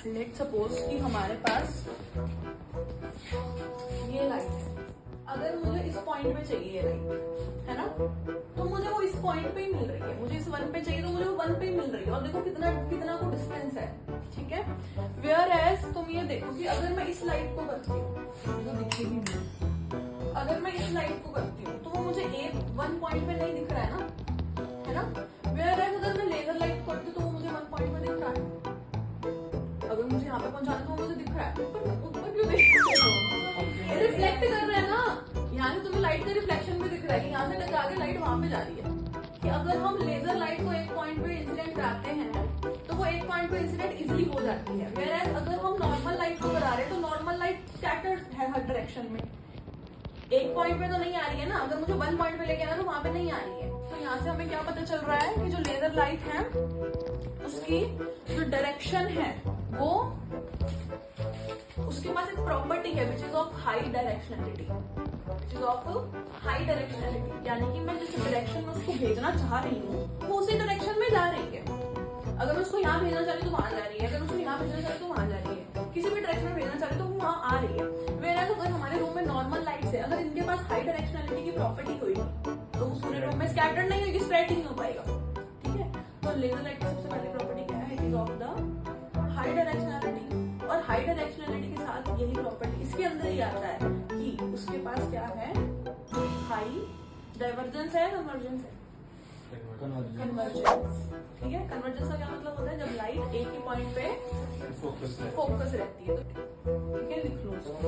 Let suppose कि हमारे पास ये लाइट है, अगर मुझे इस पॉइंट पे चाहिए ये लाइट, है ना, तो मुझे वो इस पॉइंट पे ही मिल रही है, मुझे इस 1 पे चाहिए तो मुझे वो 1 पे ही मिल रही है, और देखो कितना कितना को डिस्टेंस है, ठीक है। वेयर एज तुम ये देखो कि अगर मैं इस लाइट को करती हूँ, मुझे दिखेगी नहीं, अगर मैं इस लाइट को करती हूँ तो वो मुझे एक 1 पॉइंट पे नहीं दिख रहा है ना, वेयर एज अगर मैं लेजर लाइट करती हूँ तो वो मुझे 1 पॉइंट पे दिख रहा है, अगर मुझे यहाँ पे पहुंचाना तो मुझे दिख रहा है, ऊपर क्यों दिख रहा है, रिफ्लेक्ट कर रहा है ना, यहाँ से तुम्हें लाइट का रिफ्लेक्शन भी दिख रहा है, यहाँ से टकरा के लाइट वहां पे जा रही है, कि अगर हम लेजर लाइट को एक पॉइंट पे इंसिडेंट कराते हैं तो वो एक पॉइंट पे इंसिडेंट इजिली हो जाती है, वेयर अगर हम नॉर्मल लाइट को करा रहे हैं तो नॉर्मल लाइट स्कैटर्ड है हर डायरेक्शन में, एक पॉइंट पे तो नहीं आ रही है ना, अगर मुझे 1 पॉइंट पे लेके आना तो वहां पे नहीं आ रही है, तो यहाँ से हमें क्या पता चल रहा है कि जो लेजर लाइट है उसकी जो डायरेक्शन है वो, उसके पास एक प्रॉपर्टी है which is of high directionality, यानी कि मैं जिस डायरेक्शन में उसको भेजना चाह रही हूँ वो उसी डायरेक्शन में जा रही है, अगर मैं उसको यहाँ भेजना चाह रही हूँ तो वहां जा रही है, अगर उसको यहाँ भेजना चाह रही हूँ तो वहां जा रही है, किसी भी डायरेक्शन में भेजना चाह रही हूँ तो वो वहां आ रही है, वेयर अगर हमारे रूम में नॉर्मल लाइट्स है, अगर इनके पास हाई डायरेक्शनलिटी की प्रॉपर्टी हुई तो उस पूरे रूम में स्कैटर्ड नहीं होगी, स्प्रेड नहीं हो पाएगा, ठीक है। तो लेजर लाइट की सबसे पहली प्रॉपर्टी क्या है, it is of the high directionality, और हाई डायरेक्शनलिटी के साथ यही प्रॉपर्टी इसके अंदर ही आता है कि उसके पास क्या है, हाई डाइवर्जेंस है, कन्वर्जेंस है, कन्वर्जेंस, ठीक है। कन्वर्जेंस का क्या मतलब होता है, जब लाइट एक ही पॉइंट पे फोकस रहती है, तो ठीक है, लिख लो उसको।